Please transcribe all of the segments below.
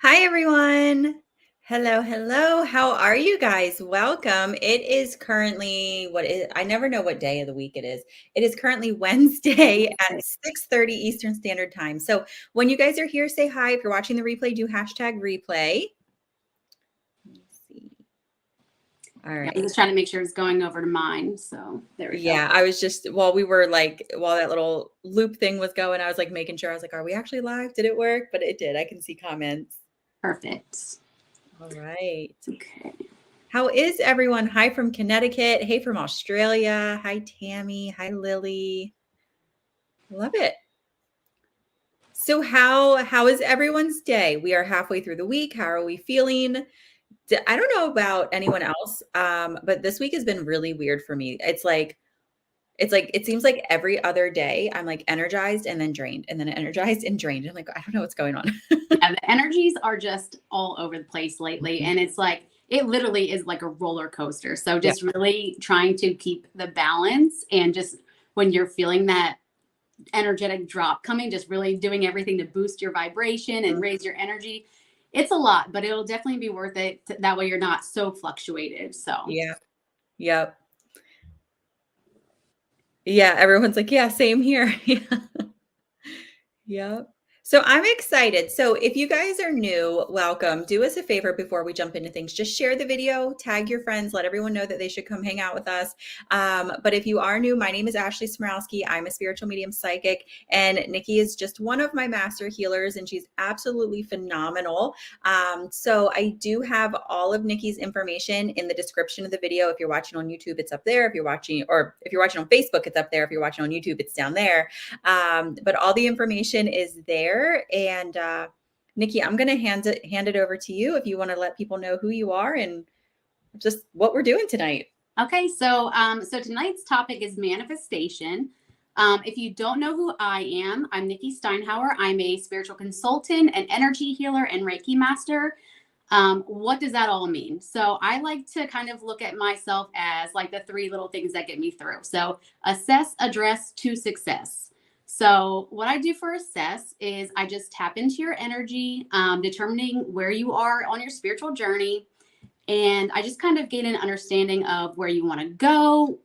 Hi, everyone. Hello, hello. How are you guys? Welcome. It is currently I never know what day of the week it is. It is currently Wednesday at 6:30 Eastern Standard Time. So when you guys are here, say hi. If you're watching the replay, do #replay. Let me see. All right. I'm just trying to make sure it's going over to mine. So there we go. Yeah, I was just while that little loop thing was going, I was like making sure. I was like, are we actually live? Did it work? But it did. I can see comments. Perfect. All right. Okay. How is everyone? Hi from Connecticut. Hey from Australia. Hi, Tammy. Hi, Lily. Love it. So how is everyone's day? We are halfway through the week. How are we feeling? I don't know about anyone else, but this week has been really weird for me. It seems like every other day I'm like energized and then drained and then energized and drained. I'm like, I don't know what's going on. Yeah, the energies are just all over the place lately. And it's like, it literally is like a roller coaster. So just really trying to keep the balance, and just when you're feeling that energetic drop coming, just really doing everything to boost your vibration and raise your energy. It's a lot, but it'll definitely be worth it. That way you're not so fluctuated. So Yeah. Yep. Yeah, everyone's like, yeah, same here. Yep. So I'm excited. So if you guys are new, welcome. Do us a favor before we jump into things. Just share the video, tag your friends, let everyone know that they should come hang out with us. But if you are new, my name is Ashley Smarowsky. I'm a spiritual medium psychic, and Nikki is just one of my master healers, and she's absolutely phenomenal. So I do have all of Nikki's information in the description of the video. If you're watching on YouTube, it's up there. If you're watching on Facebook, it's up there. If you're watching on YouTube, it's down there. But all the information is there. And Nikki, I'm going to hand it over to you if you want to let people know who you are and just what we're doing tonight. Okay, so tonight's topic is manifestation. If you don't know who I am, I'm Nikki Steinhauer. I'm a spiritual consultant, an energy healer, and Reiki master. What does that all mean? So I like to kind of look at myself as like the three little things that get me through. So assess, address, to success. So what I do for assess is I just tap into your energy, determining where you are on your spiritual journey. And I just kind of gain an understanding of where you want to go,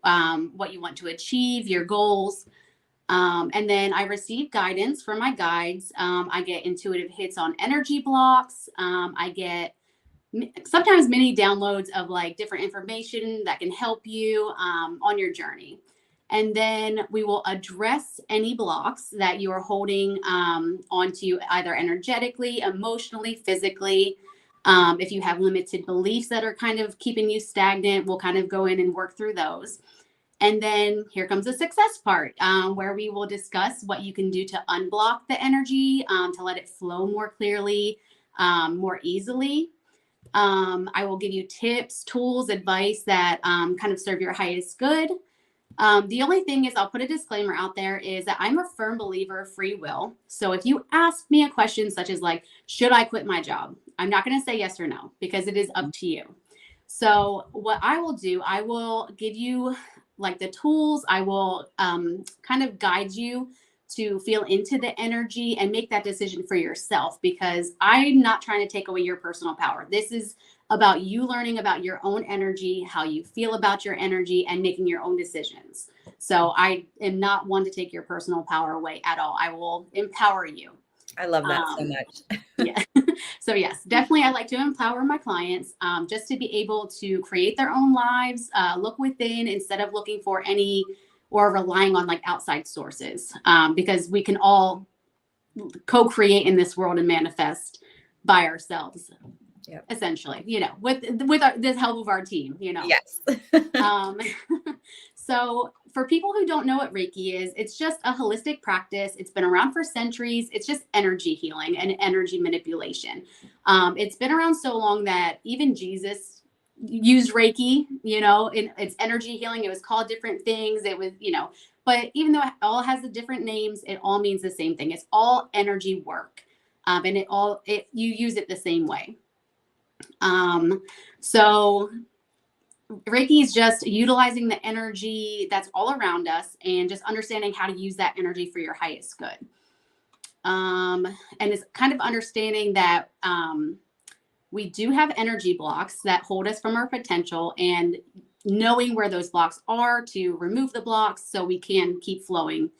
what you want to achieve, your goals. And then I receive guidance from my guides. I get intuitive hits on energy blocks. I get sometimes mini downloads of like different information that can help you on your journey. And then we will address any blocks that you are holding onto, either energetically, emotionally, physically. If you have limited beliefs that are kind of keeping you stagnant, we'll kind of go in and work through those. And then here comes the success part, where we will discuss what you can do to unblock the energy, to let it flow more clearly, more easily. I will give you tips, tools, advice that kind of serve your highest good. The only thing is, I'll put a disclaimer out there, is that I'm a firm believer of free will. So if you ask me a question such as like, should I quit my job? I'm not going to say yes or no, because it is up to you. So what I will do, I will give you like the tools. I will kind of guide you to feel into the energy and make that decision for yourself, because I'm not trying to take away your personal power. This is about you learning about your own energy, how you feel about your energy, and making your own decisions. So I am not one to take your personal power away at all. I will empower you. I love that so much. Yeah. So yes, definitely I like to empower my clients just to be able to create their own lives, look within instead of looking for any or relying on like outside sources, because we can all co-create in this world and manifest by ourselves. Yep. Essentially, with the help of our team, Yes. So for people who don't know what Reiki is, it's just a holistic practice. It's been around for centuries. It's just energy healing and energy manipulation. It's been around so long that even Jesus used Reiki, it's energy healing. It was called different things. It was, but even though it all has the different names, it all means the same thing. It's all energy work. And you use it the same way. So Reiki is just utilizing the energy that's all around us and just understanding how to use that energy for your highest good. And it's kind of understanding that we do have energy blocks that hold us from our potential, and knowing where those blocks are to remove the blocks so we can keep flowing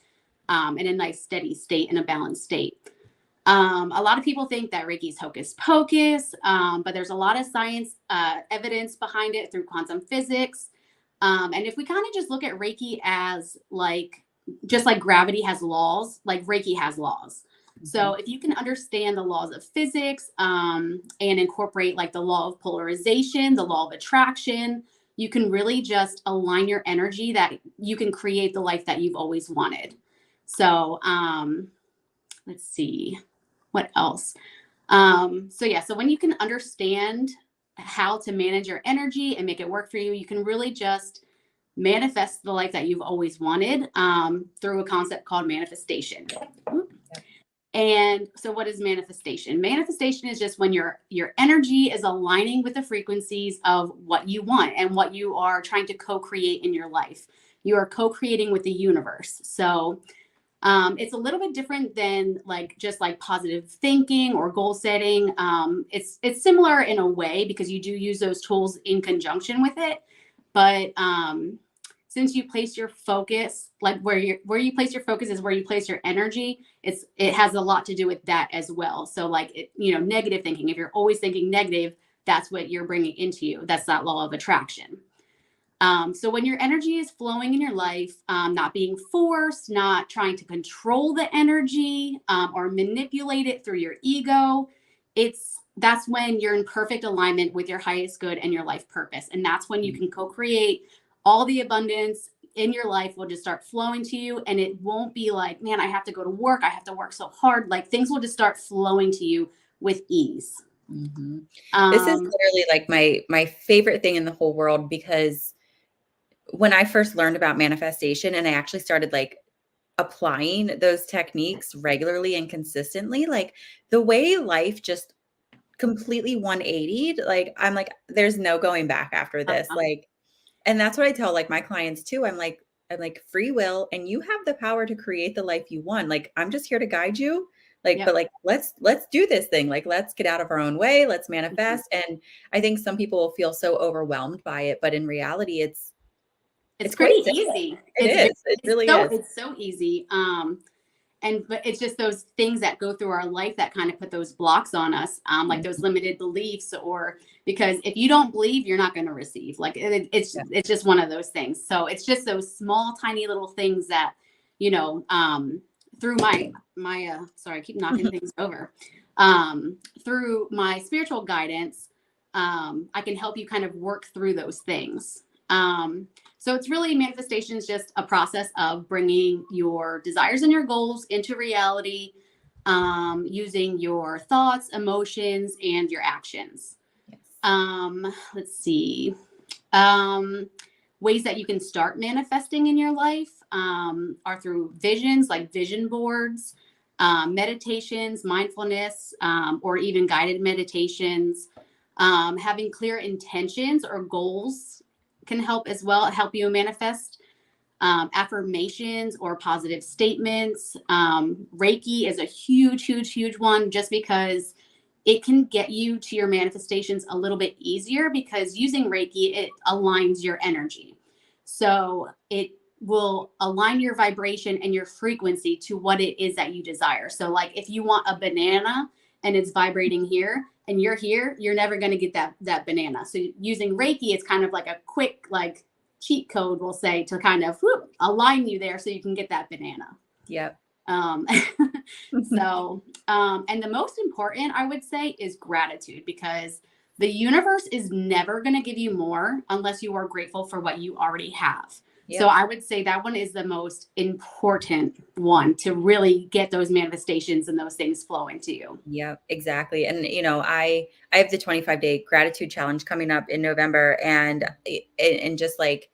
in a nice steady state, in a balanced state. A lot of people think that Reiki is hocus pocus, but there's a lot of science evidence behind it through quantum physics. And if we kind of just look at Reiki as just like gravity has laws, like Reiki has laws. Mm-hmm. So if you can understand the laws of physics and incorporate like the law of polarization, the law of attraction, you can really just align your energy that you can create the life that you've always wanted. So let's see. What else? So when you can understand how to manage your energy and make it work for you, you can really just manifest the life that you've always wanted through a concept called manifestation. And so what is manifestation? Manifestation is just when your energy is aligning with the frequencies of what you want and what you are trying to co-create in your life. You are co-creating with the universe. So it's a little bit different than just positive thinking or goal setting. It's similar in a way because you do use those tools in conjunction with it. But since you place your focus, where you place your focus is where you place your energy. It has a lot to do with that as well. So negative thinking, if you're always thinking negative, that's what you're bringing into you. That's that law of attraction. So when your energy is flowing in your life, not being forced, not trying to control the energy or manipulate it through your ego, that's when you're in perfect alignment with your highest good and your life purpose. And that's when you can co-create all the abundance in your life will just start flowing to you. And it won't be like, man, I have to go to work. I have to work so hard. Things will just start flowing to you with ease. Mm-hmm. This is literally my favorite thing in the whole world, because when I first learned about manifestation and I actually started applying those techniques regularly and consistently, the way life just completely 180'd, I'm there's no going back after this. And that's what I tell my clients too. I'm like free will, and you have the power to create the life you want. I'm just here to guide you. Yep. But let's do this thing. Let's get out of our own way. Let's manifest. Mm-hmm. And I think some people will feel so overwhelmed by it, but in reality, it's pretty easy. It really is. It's so easy. But it's just those things that go through our life that kind of put those blocks on us, like those limited beliefs, or because if you don't believe, you're not going to receive. It's just one of those things. So it's just those small, tiny little things that, through my sorry, I keep knocking things over. Through my spiritual guidance, I can help you kind of work through those things. So it's really, manifestation is just a process of bringing your desires and your goals into reality, using your thoughts, emotions, and your actions. Yes. Let's see. Ways that you can start manifesting in your life are through visions, like vision boards, meditations, mindfulness, or even guided meditations. Having clear intentions or goals can help as well, help you manifest. affirmations or positive statements. Reiki is a huge, huge, huge one, just because it can get you to your manifestations a little bit easier, because using Reiki, it aligns your energy. So it will align your vibration and your frequency to what it is that you desire. So like if you want a banana and it's vibrating here and you're here, you're never going to get that banana. So using Reiki, it's kind of like a quick, like, cheat code, we'll say, to kind of align you there so you can get that banana. Yep. And the most important, I would say, is gratitude, because the universe is never going to give you more unless you are grateful for what you already have. Yep. So I would say that one is the most important one to really get those manifestations and those things flowing to you. Yep, exactly. And, I have the 25-day gratitude challenge coming up in November, and just like,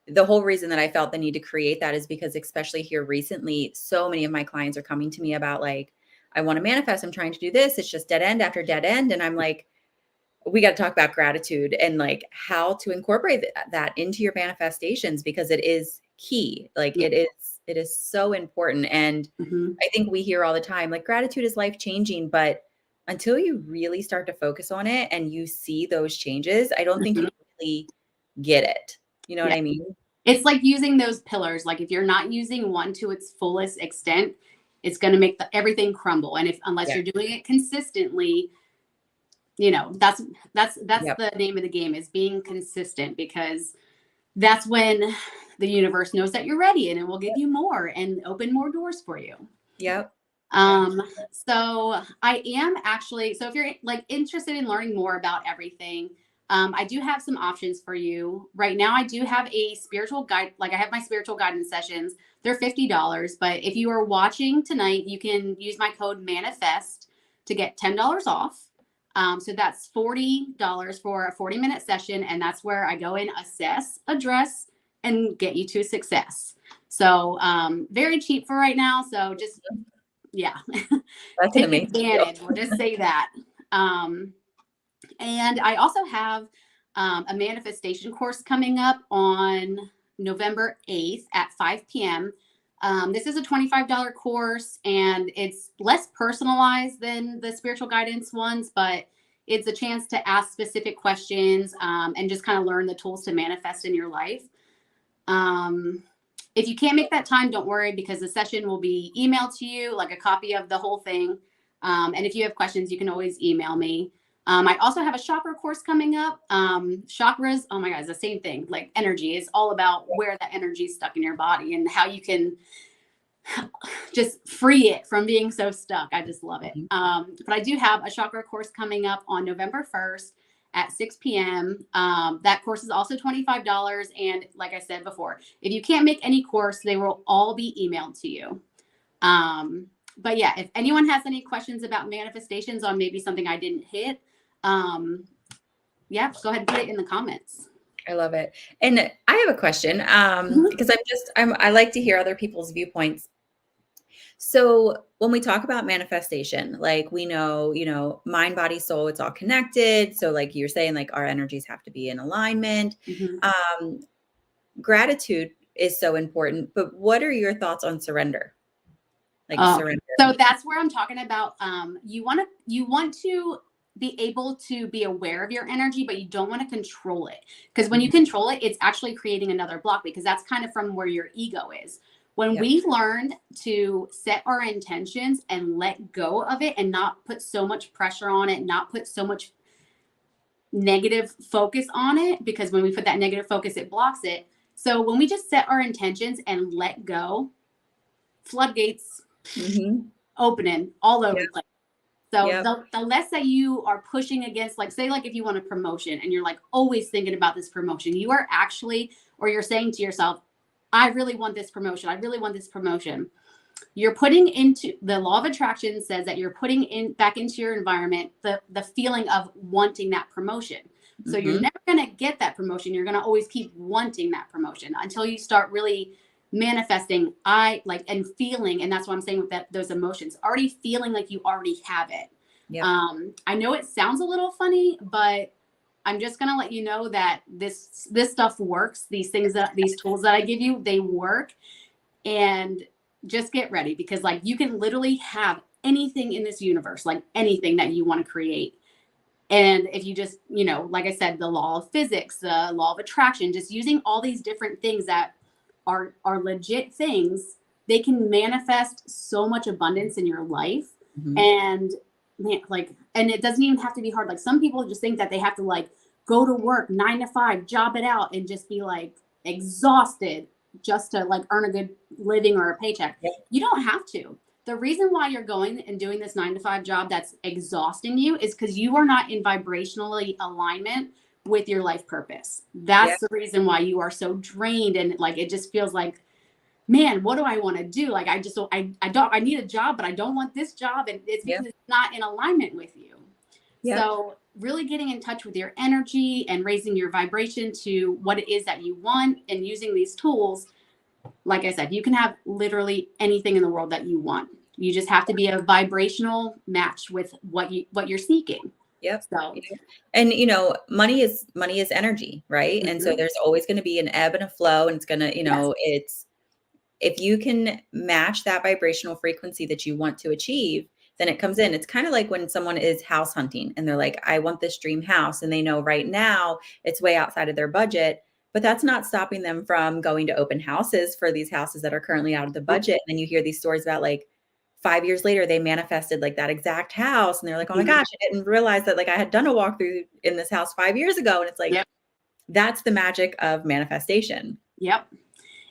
the whole reason that I felt the need to create that is because, especially here recently, so many of my clients are coming to me about like, I want to manifest. I'm trying to do this. It's just dead end after dead end. And I'm like, we got to talk about gratitude and like how to incorporate that into your manifestations, because it is key. Like it is so important. And I think we hear all the time, like, gratitude is life changing, but until you really start to focus on it and you see those changes, I don't think you really get it. You know what I mean? It's like using those pillars. Like if you're not using one to its fullest extent, it's going to make everything crumble. And unless you're doing it consistently, that's the name of the game, is being consistent, because that's when the universe knows that you're ready, and it will give you more and open more doors for you. Yep. So I am actually, so if you're like interested in learning more about everything, I do have some options for you right now. I do have a spiritual guide. Like I have my spiritual guidance sessions. They're $50, but if you are watching tonight, you can use my code MANIFEST to get $10 off. So that's $40 for a 40-minute session. And that's where I go in, assess, address, and get you to success. So very cheap for right now. So just, that's take advantage. We'll just say that. And I also have a manifestation course coming up on November 8th at 5 p.m. This is a $25 course, and it's less personalized than the spiritual guidance ones, but it's a chance to ask specific questions and just kind of learn the tools to manifest in your life. If you can't make that time, don't worry, because the session will be emailed to you, like a copy of the whole thing. And if you have questions, you can always email me. I also have a chakra course coming up. Chakras, oh my God, it's the same thing. Like energy is all about where that energy is stuck in your body and how you can just free it from being so stuck. I just love it. But I do have a chakra course coming up on November 1st at 6 p.m. That course is also $25. And like I said before, if you can't make any course, they will all be emailed to you. But yeah, if anyone has any questions about manifestations on maybe something I didn't hit, go ahead and put it in the comments. I love it. And I have a question because I like to hear other people's viewpoints. So when we talk about manifestation, like we know, mind, body, soul, it's all connected. So like you're saying, like our energies have to be in alignment. Gratitude is so important, but what are your thoughts on surrender? Like surrender. So that's where I'm talking about. You want to be able to be aware of your energy, but you don't want to control it. Because when you control it, it's actually creating another block, because that's kind of from where your ego is. When we learned to set our intentions and let go of it and not put so much pressure on it, not put so much negative focus on it, because when we put that negative focus, it blocks it. So when we just set our intentions and let go, floodgates opening all over the place. So the less that you are pushing against, like say, like if you want a promotion and you're like always thinking about this promotion, you are actually, or you're saying to yourself, I really want this promotion. I really want this promotion. You're putting into, the law of attraction says that you're putting in back into your environment the feeling of wanting that promotion. So you're never going to get that promotion. You're going to always keep wanting that promotion until you start really manifesting and feeling. And that's what I'm saying with those emotions, already feeling like you already have it. I know it sounds a little funny, but I'm just going to let you know that this stuff works. These tools that I give you, they work. And just get ready, because like you can literally have anything in this universe, like anything that you want to create. And if you just, like I said, the law of physics, the law of attraction, just using all these different things that are legit things, they can manifest so much abundance in your life. Mm-hmm. And and it doesn't even have to be hard. Like some people just think that they have to like go to work 9 to 5, job it out, and just be like exhausted just to like earn a good living or a paycheck. Yep. You don't have to. The reason why you're going and doing this 9 to 5 job that's exhausting you is because you are not in vibrationally alignment with your life purpose. That's the reason why you are so drained, and like it just feels like, man, what do I want to do? Like I need a job, but I don't want this job, and it's because it's not in alignment with you. Yep. So really getting in touch with your energy and raising your vibration to what it is that you want, and using these tools. Like I said, you can have literally anything in the world that you want. You just have to be a vibrational match with what you're seeking. Yep. So, and money is energy, right? Mm-hmm. And so there's always going to be an ebb and a flow, and it's going to, it's, if you can match that vibrational frequency that you want to achieve, then it comes in. It's kind of like when someone is house hunting and they're like, I want this dream house, and they know right now it's way outside of their budget. But that's not stopping them from going to open houses for these houses that are currently out of the budget. And then you hear these stories about like 5 years later, they manifested like that exact house. And they're like, oh my gosh, I didn't realize that like I had done a walkthrough in this house 5 years ago. And it's like, that's the magic of manifestation. Yep.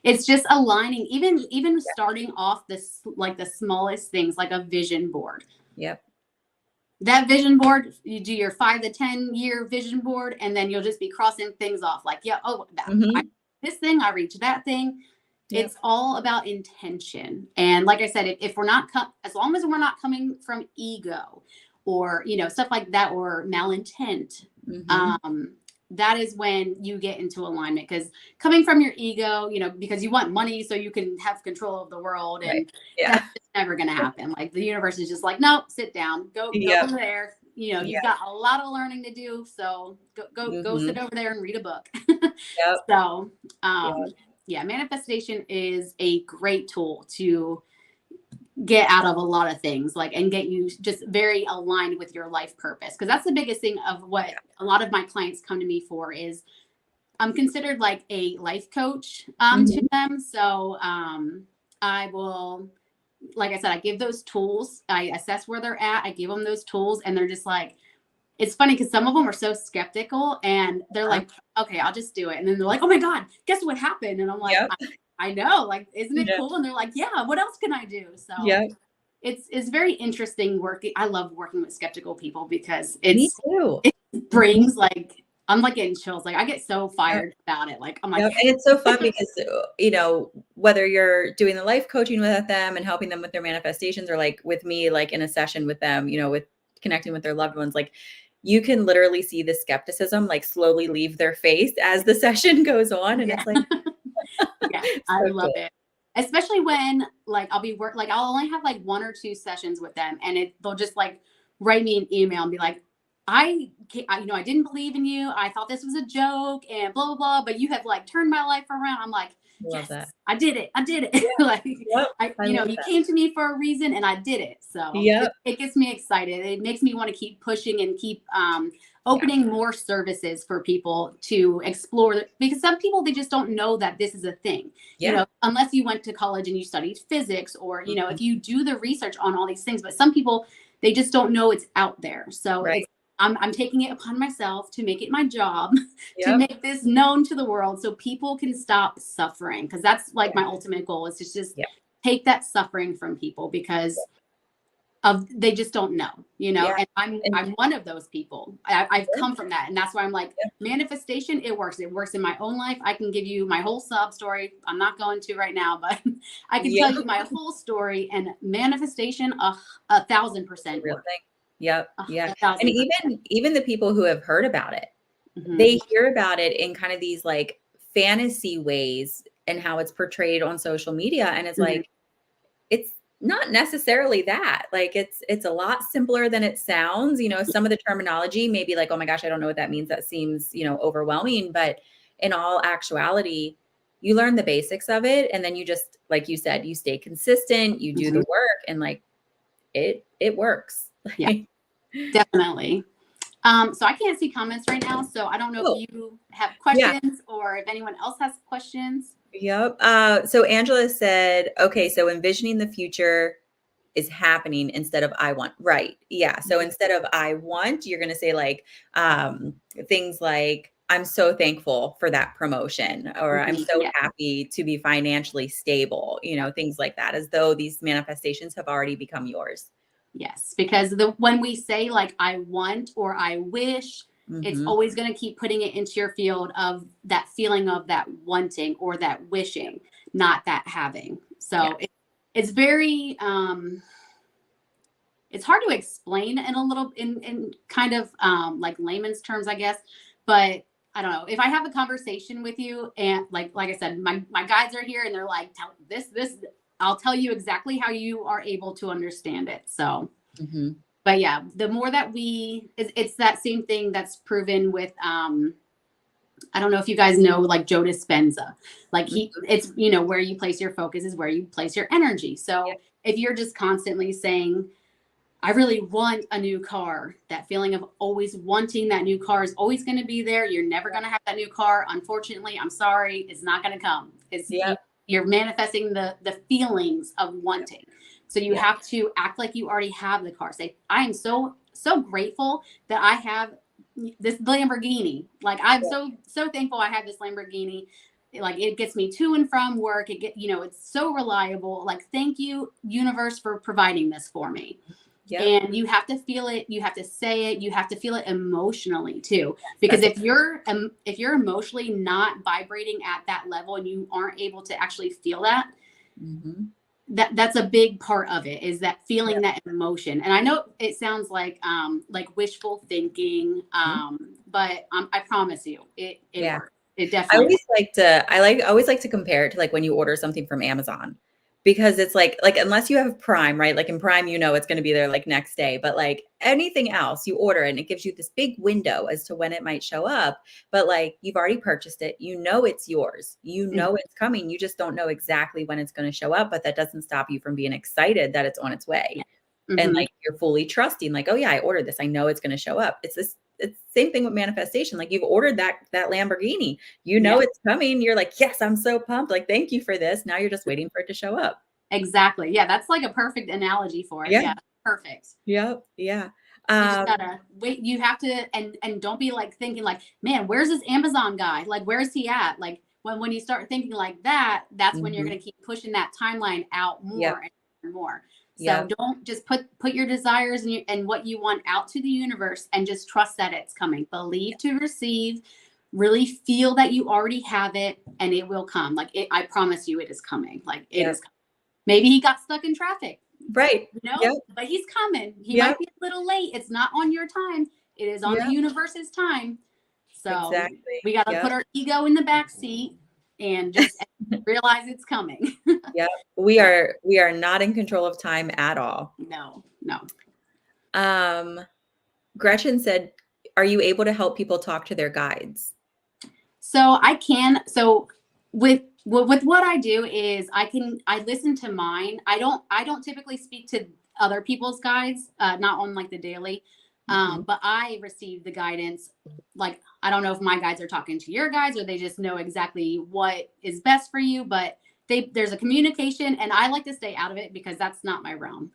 It's just aligning, even starting off this, like the smallest things, like a vision board. Yep. That vision board, you do your 5 to 10 year vision board, and then you'll just be crossing things off. Like, this thing, I reached that thing. Yep. It's all about intention. And like I said, if we're not, as long as we're not coming from ego or, stuff like that, or malintent, that is when you get into alignment. Because coming from your ego, because you want money so you can have control of the world, and that's just never going to happen. Like the universe is just like, nope, sit down, go over there. You've got a lot of learning to do. So go sit over there and read a book. So, manifestation is a great tool to get out of a lot of things, and get you just very aligned with your life purpose. Because that's the biggest thing of what a lot of my clients come to me for is I'm considered like a life coach to them. So I will, like I said, I give those tools, I assess where they're at, I give them those tools, and they're just like, it's funny because some of them are so skeptical, and they're like, okay, I'll just do it. And then they're like, oh my God, guess what happened? And I'm like, I know, like, isn't it cool? And they're like, yeah, what else can I do? So it's very interesting working. I love working with skeptical people because it brings like, I'm like getting chills. Like I get so fired about it. Like I'm like, and it's so fun because, whether you're doing the life coaching with them and helping them with their manifestations, or like with me, like in a session with them, with connecting with their loved ones, like you can literally see the skepticism like slowly leave their face as the session goes on. And it's like, I love it. Especially when like I'll only have like 1 or 2 sessions with them, and they'll just like write me an email and be like, I didn't believe in you. I thought this was a joke and blah, blah, blah, but you have like turned my life around. I'm like, yes, I did it. Like, you came to me for a reason, and I did it. So it gets me excited. It makes me want to keep pushing and keep opening more services for people to explore, because some people, they just don't know that this is a thing, unless you went to college and you studied physics, or, if you do the research on all these things, but some people, they just don't know it's out there. So I'm taking it upon myself to make it my job to make this known to the world so people can stop suffering. Because that's like my ultimate goal, is to just take that suffering from people, because they just don't know, and I'm one of those people. I've come from that. And that's why I'm like, manifestation, it works. It works in my own life. I can give you my whole sob story. I'm not going to right now, but I can tell you my whole story, and manifestation, 1,000% real thing. Yep. Yeah. And even the people who have heard about it, they hear about it in kind of these like fantasy ways and how it's portrayed on social media. And it's like, it's Not necessarily that. Like it's a lot simpler than it sounds. Some of the terminology may be like, oh my gosh, I don't know what that means. That seems, overwhelming. But in all actuality, you learn the basics of it. And then you just, like you said, you stay consistent, you do the work, and like it works. Yeah, definitely. So I can't see comments right now. So I don't know if you have questions or if anyone else has questions. Yep. So Angela said, okay, so envisioning the future is happening instead of I want. Right. Yeah. So instead of I want, you're going to say like things like, I'm so thankful for that promotion, or I'm so happy to be financially stable, things like that, as though these manifestations have already become yours. Yes, because when we say like I want or I wish, it's always going to keep putting it into your field of that feeling of that wanting or that wishing, not that having. So it's very it's hard to explain in a little in kind of like layman's terms, I guess. But I don't know, if I have a conversation with you and like I said, my guides are here and they're like, tell this, I'll tell you exactly how you are able to understand it. So, but yeah, the more that it's that same thing that's proven with, I don't know if you guys know, like Joe Dispenza, like it's, where you place your focus is where you place your energy. So if you're just constantly saying, I really want a new car, that feeling of always wanting that new car is always going to be there. You're never going to have that new car. Unfortunately, I'm sorry, it's not going to come. You're manifesting the feelings of wanting. So you have to act like you already have the car. Say, I am so grateful that I have this Lamborghini. Like I'm so thankful I have this Lamborghini. Like it gets me to and from work. It's so reliable. Like, thank you, universe, for providing this for me. And you have to feel it. You have to say it. You have to feel it emotionally too. Because if you're emotionally not vibrating at that level and you aren't able to actually feel that, that's a big part of it, is that feeling that emotion. And I know it sounds like wishful thinking, but I promise you, it works. It definitely. I always like to compare it to like when you order something from Amazon. Because it's like unless you have Prime, right? Like in Prime, it's going to be there like next day. But like anything else, you order it and it gives you this big window as to when it might show up. But like you've already purchased it, it's yours. It's coming. You just don't know exactly when it's going to show up. But that doesn't stop you from being excited that it's on its way. And like you're fully trusting, like, oh yeah, I ordered this. I know it's going to show up. It's the same thing with manifestation. Like you've ordered that Lamborghini, it's coming. You're like, yes, I'm so pumped. Like, thank you for this. Now you're just waiting for it to show up. Exactly. Yeah. That's like a perfect analogy for it. Yeah. Perfect. Yep. Yeah. You just gotta wait. You have to, and don't be like thinking like, man, where's this Amazon guy? Like, where's he at? Like when you start thinking like that, that's when you're going to keep pushing that timeline out more and more. So don't just put your desires and what you want out to the universe and just trust that it's coming. Believe to receive, really feel that you already have it and it will come. Like I promise you it is coming. Like it is coming. Maybe he got stuck in traffic. Right. But he's coming. He might be a little late. It's not on your time. It is on the universe's time. So we got to put our ego in the back seat and just realize it's coming. We are not in control of time at all. No. Gretchen said, are you able to help people talk to their guides? So I can. So with what I do is I listen to mine. I don't typically speak to other people's guides, not on like the daily. But I receive the guidance. Like, I don't know if my guides are talking to your guides or they just know exactly what is best for you, but there's a communication, and I like to stay out of it because that's not my realm.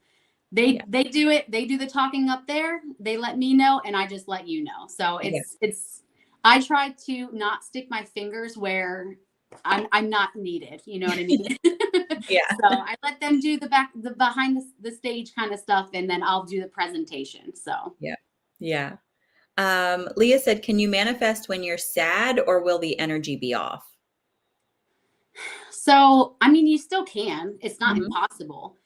They do it. They do the talking up there. They let me know, and I just let you know. So I try to not stick my fingers where I'm not needed. You know what I mean? So I let them do the behind the stage kind of stuff, and then I'll do the presentation. So yeah. Leah said, can you manifest when you're sad, or will the energy be off? So, I mean, you still can. It's not impossible.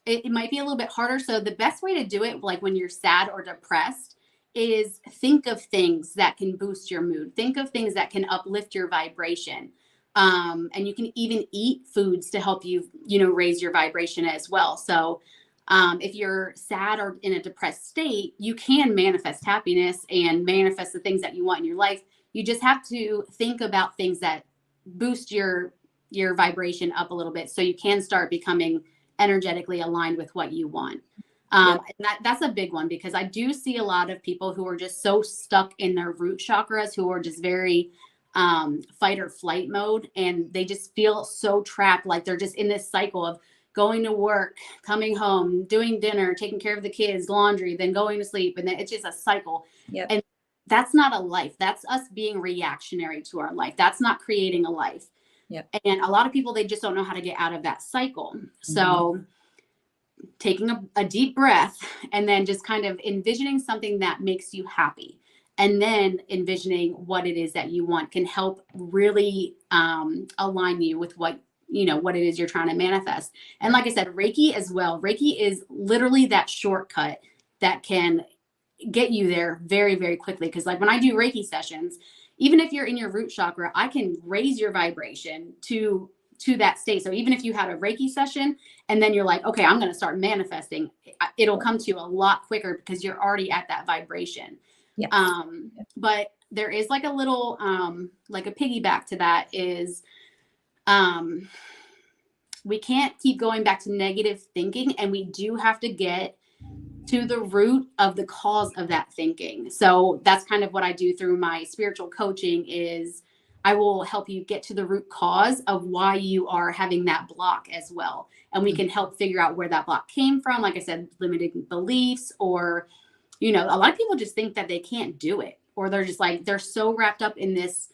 It might be a little bit harder. So the best way to do it, like when you're sad or depressed, is think of things that can boost your mood. Think of things that can uplift your vibration. And you can even eat foods to help you, raise your vibration as well. So if you're sad or in a depressed state, you can manifest happiness and manifest the things that you want in your life. You just have to think about things that boost your vibration up a little bit, so you can start becoming energetically aligned with what you want. And that's a big one, because I do see a lot of people who are just so stuck in their root chakras, who are just very fight or flight mode, and they just feel so trapped, like they're just in this cycle of going to work, coming home, doing dinner, taking care of the kids, laundry, then going to sleep, and then it's just a cycle. And that's not a life. That's us being reactionary to our life. That's not creating a life. And a lot of people, they just don't know how to get out of that cycle. So taking a deep breath and then just kind of envisioning something that makes you happy, and then envisioning what it is that you want, can help really align you with what it is you're trying to manifest. And like I said, Reiki as well. Reiki is literally that shortcut that can get you there very, very quickly. Because like when I do Reiki sessions, even if you're in your root chakra, I can raise your vibration to that state. So even if you had a Reiki session and then you're like, okay, I'm going to start manifesting, it'll come to you a lot quicker because you're already at that vibration. But there is like a little, like a piggyback to that is, we can't keep going back to negative thinking, and we do have to get to the root of the cause of that thinking. So that's kind of what I do through my spiritual coaching, is I will help you get to the root cause of why you are having that block as well. And we can help figure out where that block came from. Like I said, limiting beliefs, or, a lot of people just think that they can't do it, or they're just like, they're so wrapped up in this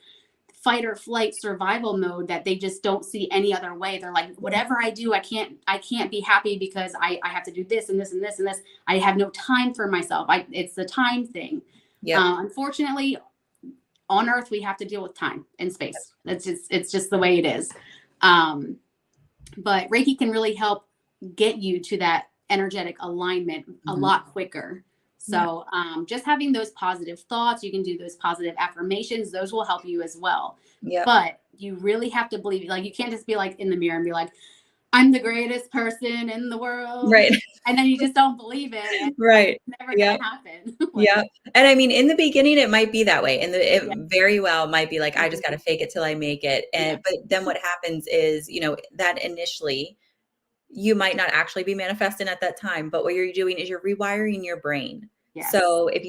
fight or flight survival mode that they just don't see any other way. They're like, whatever I do, I can't be happy because I have to do this and this and this and this. I have no time for myself. It's the time thing. Unfortunately, on Earth, we have to deal with time and space. It's just the way it is. But Reiki can really help get you to that energetic alignment a lot quicker. So just having those positive thoughts, you can do those positive affirmations. Those will help you as well. But you really have to believe, like, you can't just be like in the mirror and be like, I'm the greatest person in the world. And then you just don't believe it. It's never going to happen. And I mean, in the beginning, it might be that way. And it very well might be like, I just got to fake it till I make it. And but then what happens is, that initially you might not actually be manifesting at that time, but what you're doing is you're rewiring your brain. So if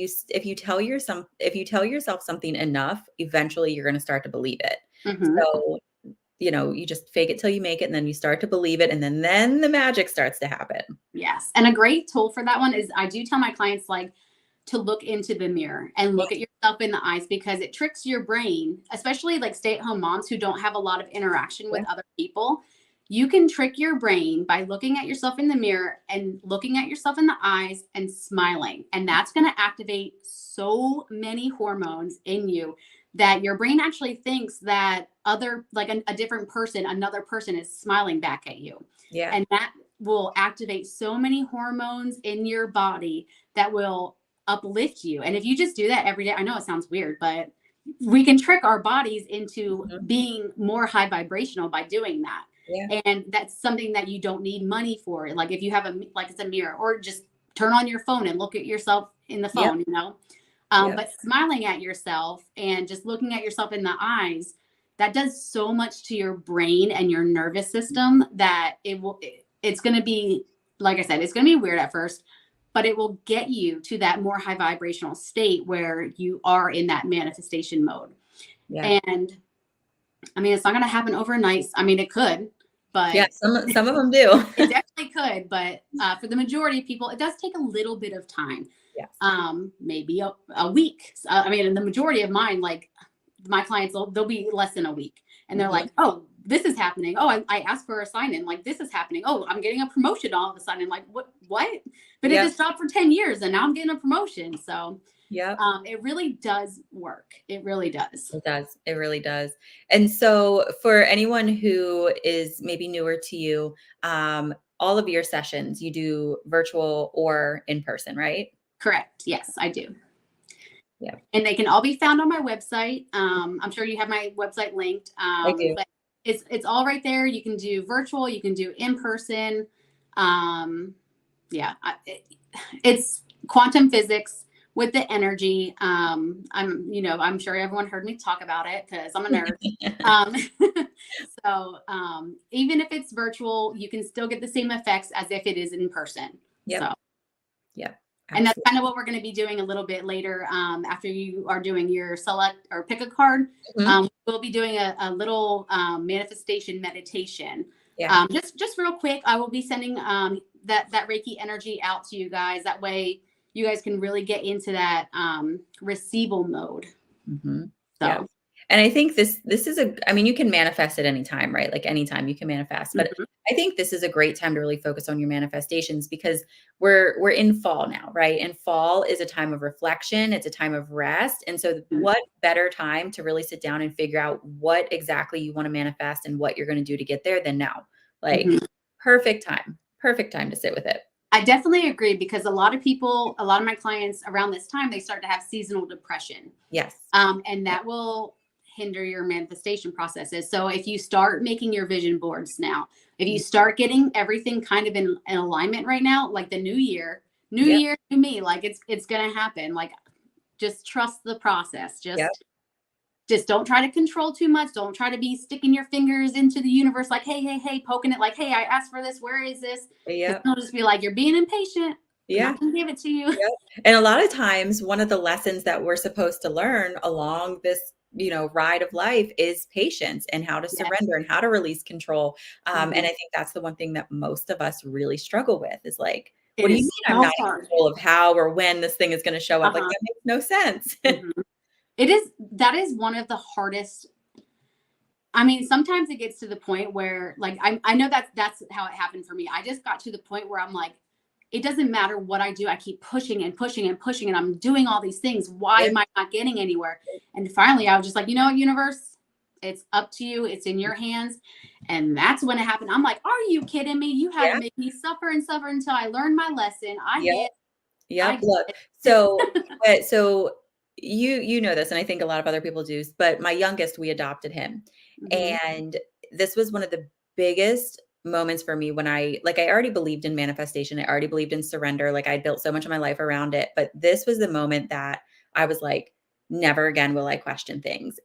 you tell yourself something enough, eventually you're going to start to believe it. So, you just fake it till you make it, and then you start to believe it. And then the magic starts to happen. Yes. And a great tool for that one is, I do tell my clients, like, to look into the mirror and look at yourself in the eyes, because it tricks your brain, especially like stay-at-home moms who don't have a lot of interaction with other people. You can trick your brain by looking at yourself in the mirror and looking at yourself in the eyes and smiling. And that's going to activate so many hormones in you that your brain actually thinks that another person is smiling back at you. And that will activate so many hormones in your body that will uplift you. And if you just do that every day, I know it sounds weird, but we can trick our bodies into being more high vibrational by doing that. And that's something that you don't need money for. Like if you have it's a mirror, or just turn on your phone and look at yourself in the phone, but smiling at yourself and just looking at yourself in the eyes, that does so much to your brain and your nervous system that it's going to be, like I said, it's going to be weird at first, but it will get you to that more high vibrational state where you are in that manifestation mode. And I mean, it's not going to happen overnight. I mean, it could, but some of them do. It definitely could, but for the majority of people, it does take a little bit of time. Maybe a week. I mean, the majority of mine, like my clients, they'll be less than a week, and they're like, oh, this is happening. Oh, I asked for a sign-in. Like, this is happening. Oh, I'm getting a promotion all of a sudden. Like, what? But it just stopped for 10 years and now I'm getting a promotion. So it really does work. It really does. It does. It really does. And so for anyone who is maybe newer to you, all of your sessions, you do virtual or in person, right? Correct. Yes, I do. And they can all be found on my website. I'm sure you have my website linked. I do. But It's all right there. You can do virtual, you can do in person. Yeah, it's quantum physics with the energy. I'm sure everyone heard me talk about it because I'm a nerd. Um, even if it's virtual, you can still get the same effects as if it is in person. Yep. So, Yep. and that's kind of what we're going to be doing a little bit later. After you are doing your select or pick a card, we'll be doing a little manifestation meditation. Yeah. Just real quick, I will be sending that Reiki energy out to you guys. That way, you guys can really get into that receival mode. Mm-hmm. So. Yeah. And I think this is you can manifest at any time, right? Like anytime you can manifest, but I think this is a great time to really focus on your manifestations because we're in fall now, right? And fall is a time of reflection. It's a time of rest. And so what better time to really sit down and figure out what exactly you want to manifest and what you're going to do to get there than now? Like perfect time to sit with it. I definitely agree because a lot of my clients around this time, they start to have seasonal depression. Yes. And that will hinder your manifestation processes. So if you start making your vision boards now, if you start getting everything kind of in alignment right now, like the new year, new me, like it's going to happen. Like just trust the process. Just don't try to control too much. Don't try to be sticking your fingers into the universe. Like, hey, poking it like, hey, I asked for this. Where is this? Yeah. Don't just be like, you're being impatient. Yeah. I can give it to you. Yep. And a lot of times one of the lessons that we're supposed to learn along this, ride of life is patience and how to surrender and how to release control. And I think that's the one thing that most of us really struggle with is like, what do you mean I'm not in control of how or when this thing is going to show up? Like that makes no sense. That is one of the hardest. I mean, sometimes it gets to the point where like, I know that's how it happened for me. I just got to the point where I'm like, it doesn't matter what I do. I keep pushing and pushing and pushing and I'm doing all these things. Why am I not getting anywhere? And finally I was just like, universe, it's up to you. It's in your hands. And that's when it happened. I'm like, are you kidding me? You had to make me suffer and suffer until I learned my lesson. Look, so you know this, and I think a lot of other people do, but my youngest, we adopted him. And this was one of the biggest moments for me when I already believed in manifestation. I already believed in surrender. Like I built so much of my life around it. But this was the moment that I was like, never again will I question things.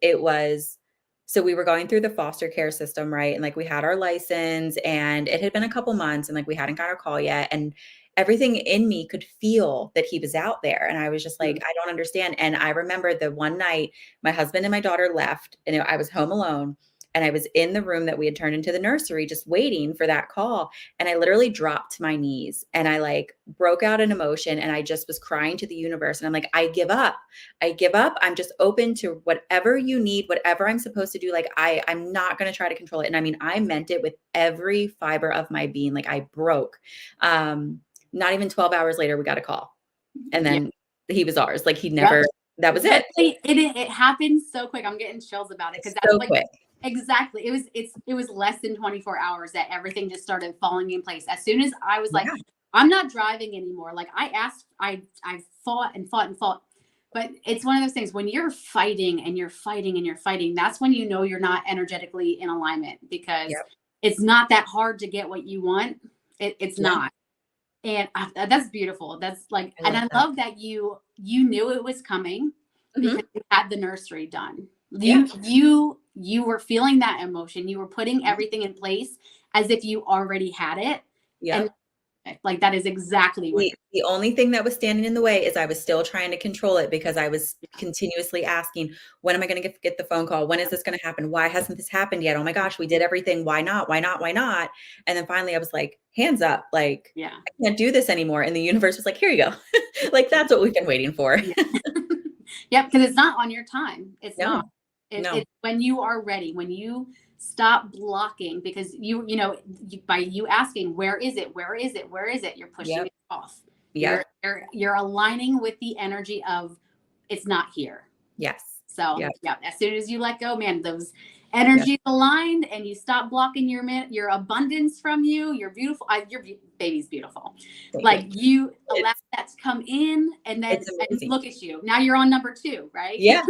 So we were going through the foster care system, right? And like we had our license and it had been a couple months and like we hadn't got our call yet. And everything in me could feel that he was out there. And I was just like, I don't understand. And I remember the one night my husband and my daughter left and I was home alone. And I was in the room that we had turned into the nursery, just waiting for that call. And I literally dropped to my knees and I like broke out in emotion and I just was crying to the universe. And I'm like, I give up. I'm just open to whatever you need, whatever I'm supposed to do. Like I'm not going to try to control it. And I mean, I meant it with every fiber of my being. Like I broke. Not even 12 hours later, we got a call. And then he was ours. Like he never, that was it. It happened so quick. I'm getting chills about it. Because that was like, quick. Exactly. It was less than 24 hours that everything just started falling in place. As soon as I was like, I'm not driving anymore. Like I fought and fought and fought. But it's one of those things when you're fighting and you're fighting and you're fighting, that's when you know you're not energetically in alignment because it's not that hard to get what you want. It's not. And that's beautiful. That's like, I love that you knew it was coming because you had the nursery done. You were feeling that emotion. You were putting everything in place as if you already had it. And like, that is exactly what the only thing that was standing in the way is I was still trying to control it because I was continuously asking, when am I going to get the phone call? When is this going to happen? Why hasn't this happened yet? Oh my gosh, we did everything. Why not? Why not? Why not? And then finally I was like, hands up, like, I can't do this anymore. And the universe was like, here you go. Like, that's what we've been waiting for. Because it's not on your time. It's not. It's when you are ready, when you stop blocking, because by you asking, where is it? Where is it? Where is it? You're pushing it off. You're aligning with the energy of it's not here. Yes. So as soon as you let go, man, those energies aligned and you stop blocking your abundance from you. You're beautiful. Your baby's beautiful. You allow that to come in and then and look at you. Now you're on number 2, right? Yeah.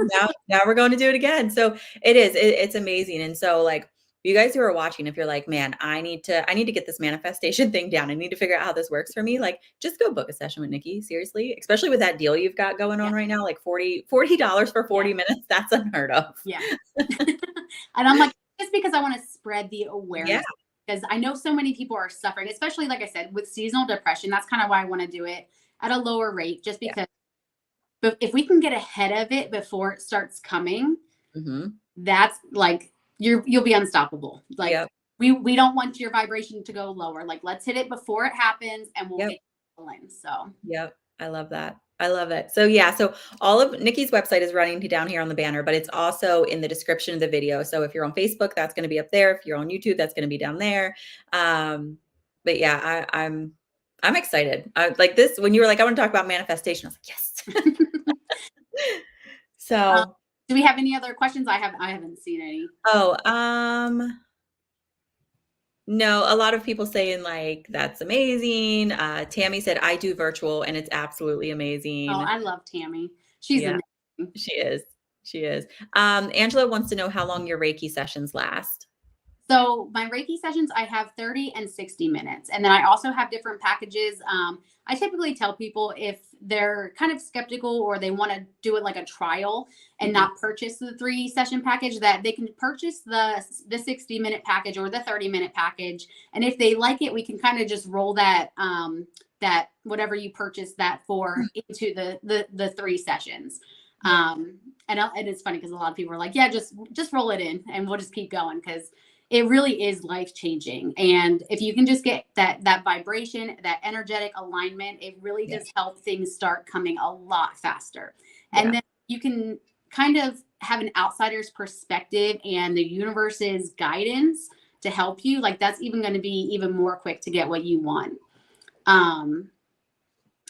Now we're going to do it again. So it's amazing. And so like, you guys who are watching, if you're like, man, I need to get this manifestation thing down. I need to figure out how this works for me. Like, just go book a session with Nikki. Seriously, especially with that deal you've got going on right now, like $40 for 40 minutes. That's unheard of. Yeah. And I'm like, just because I want to spread the awareness, because I know so many people are suffering, especially like I said, with seasonal depression. That's kind of why I want to do it at a lower rate, just because. But if we can get ahead of it before it starts coming, that's like you'll be unstoppable. Like we don't want your vibration to go lower. Like, let's hit it before it happens, and we'll get going. So I love that. I love it. So yeah, so all of Nikki's website is running down here on the banner, but it's also in the description of the video. So if you're on Facebook, that's going to be up there. If you're on YouTube, that's going to be down there. But yeah, I'm excited. Like this, when you were like, I want to talk about manifestation, I was like, yes. So do we have any other questions? I haven't seen any. No, a lot of people saying like, that's amazing. Tammy said, I do virtual and it's absolutely amazing. Oh, I love Tammy. She's amazing. She is. She is. Angela wants to know how long your Reiki sessions last. So my Reiki sessions, I have 30 and 60 minutes. And then I also have different packages. I typically tell people if they're kind of skeptical or they want to do it like a trial and not purchase the 3-session package, that they can purchase the 60-minute package or the 30-minute package. And if they like it, we can kind of just roll that that whatever you purchase that for into the 3 sessions. And it's funny because a lot of people are like, yeah, just roll it in and we'll just keep going, because it really is life-changing. And if you can just get that vibration, that energetic alignment, it really does help things start coming a lot faster. And then you can kind of have an outsider's perspective and the universe's guidance to help you. Like, that's even going to be even more quick to get what you want.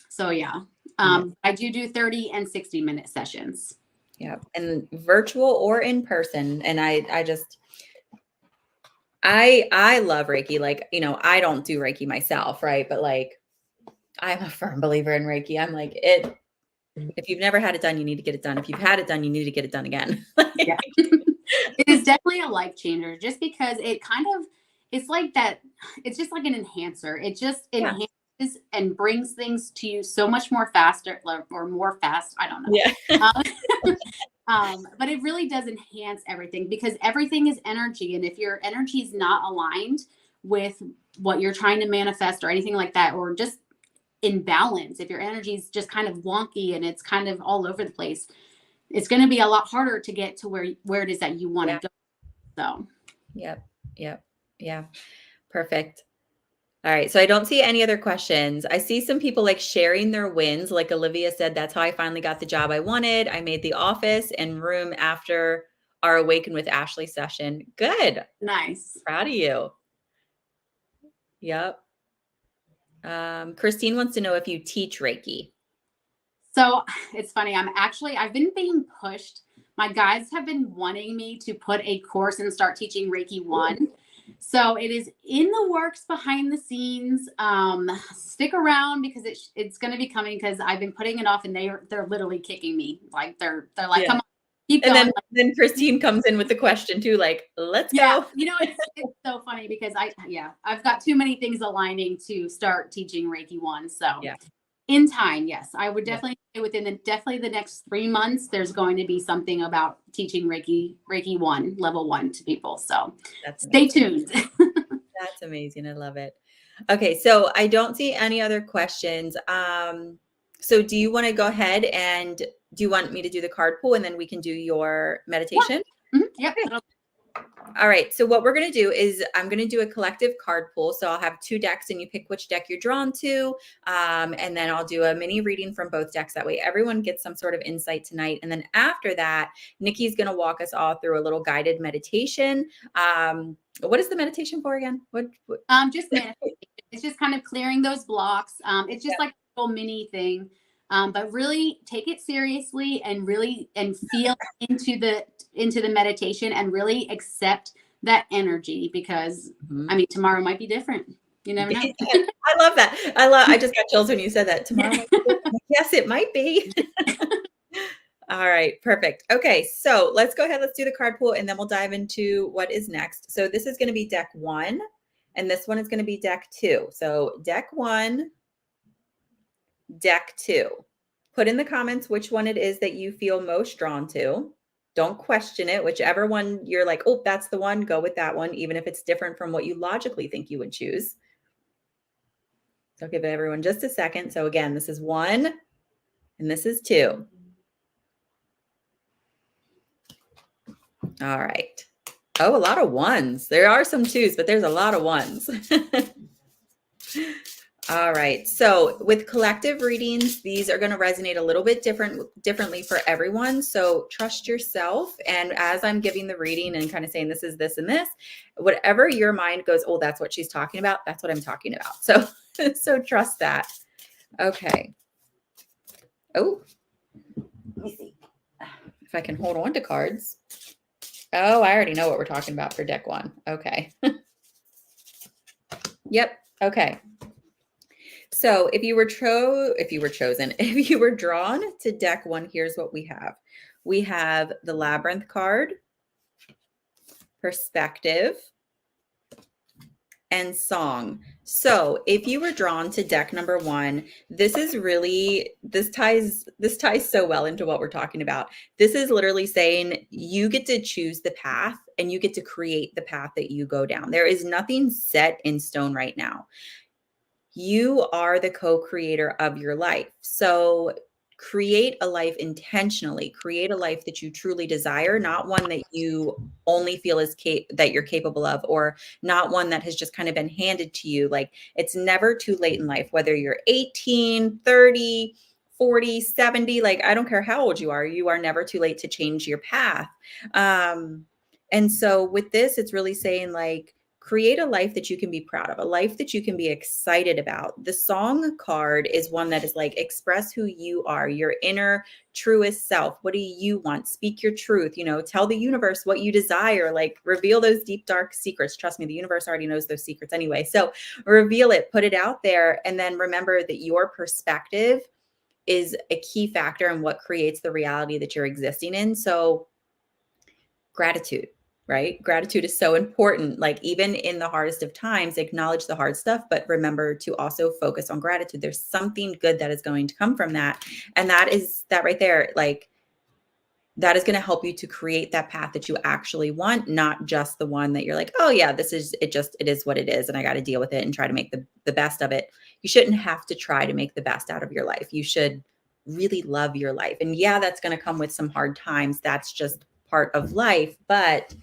So yeah, I do 30 and 60-minute sessions. Yeah. And virtual or in person. And I love Reiki. Like, you know, I don't do Reiki myself, right? But like, I'm a firm believer in Reiki. I'm like, if you've never had it done, you need to get it done. If you've had it done, you need to get it done again. It is definitely a life changer, just because it's like that. It's just like an enhancer. It just enhances and brings things to you so much more faster or more fast. I don't know. But it really does enhance everything, because everything is energy. And if your energy is not aligned with what you're trying to manifest or anything like that, or just in balance, if your energy is just kind of wonky and it's kind of all over the place, it's going to be a lot harder to get to where it is that you want to go. So. Yeah. Perfect. All right. So I don't see any other questions. I see some people like sharing their wins. Like Olivia said, that's how I finally got the job I wanted. I made the office and room after our Awaken with Ashley session. Good. Nice. Proud of you. Yep. Christine wants to know if you teach Reiki. So it's funny. I've been being pushed. My guides have been wanting me to put a course and start teaching Reiki 1. So it is in the works behind the scenes. Stick around, because it's going to be coming, because I've been putting it off and they're literally kicking me. Like they're like, come on, keep going. Then Christine comes in with the question too, like, let's go. You know, it's so funny because I've got too many things aligning to start teaching Reiki 1. So in time, yes, I would definitely say within the next 3 months, there's going to be something about teaching Reiki 1, level 1 to people. So stay tuned. That's amazing. I love it. Okay. So I don't see any other questions. So do you want to go ahead and do you want me to do the card pull and then we can do your meditation? Yep. All right. So what we're going to do is I'm going to do a collective card pull. So I'll have 2 decks and you pick which deck you're drawn to. And then I'll do a mini reading from both decks. That way everyone gets some sort of insight tonight. And then after that, Nikki's going to walk us all through a little guided meditation. What is the meditation for again? What? Just manifestation. It's just kind of clearing those blocks. It's just like a little mini thing. But really take it seriously and feel into the meditation and really accept that energy, because I mean, tomorrow might be different. You never know. I love that. I just got chills when you said that. Tomorrow might be different. Yes, it might be. All right, perfect. Okay, so let's go ahead. Let's do the card pool and then we'll dive into what is next. So this is going to be deck 1 and this one is going to be deck 2. So deck 1, deck 2. Put in the comments which one it is that you feel most drawn to. Don't question it. Whichever one you're like, oh, that's the one, go with that one, even if it's different from what you logically think you would choose. So I'll give everyone just a second. So again, this is 1 and this is 2. All right. Oh, a lot of 1s. There are some 2s, but there's a lot of 1s. All right. So with collective readings, these are going to resonate a little bit differently for everyone. So trust yourself. And as I'm giving the reading and kind of saying this is this and this, whatever your mind goes, oh, that's what she's talking about. That's what I'm talking about. So, so trust that. Okay. Oh, let me see if I can hold on to cards. Oh, I already know what we're talking about for deck 1. Okay. Yep. Okay. So if you were drawn to deck 1, here's what we have. We have the Labyrinth card, Perspective, and Song. So if you were drawn to deck number 1, this ties so well into what we're talking about. This is literally saying you get to choose the path and you get to create the path that you go down. There is nothing set in stone right now. You are the co-creator of your life. So create a life intentionally, create a life that you truly desire, not one that you only feel that you're capable of, or not one that has just kind of been handed to you. Like, it's never too late in life, whether you're 18, 30, 40, 70, like, I don't care how old you are never too late to change your path. And so with this, it's really saying, like, create a life that you can be proud of, a life that you can be excited about. The Song card is one that is like, express who you are, your inner truest self. What do you want? Speak your truth, tell the universe what you desire, like reveal those deep, dark secrets. Trust me, the universe already knows those secrets anyway. So reveal it, put it out there. And then remember that your perspective is a key factor in what creates the reality that you're existing in. So gratitude. Right? Gratitude is so important. Like, even in the hardest of times, acknowledge the hard stuff, but remember to also focus on gratitude. There's something good that is going to come from that. And that right there, like, that is going to help you to create that path that you actually want, not just the one that you're like, oh yeah, it is what it is. And I got to deal with it and try to make the best of it. You shouldn't have to try to make the best out of your life. You should really love your life. And yeah, that's going to come with some hard times. That's just part of life, but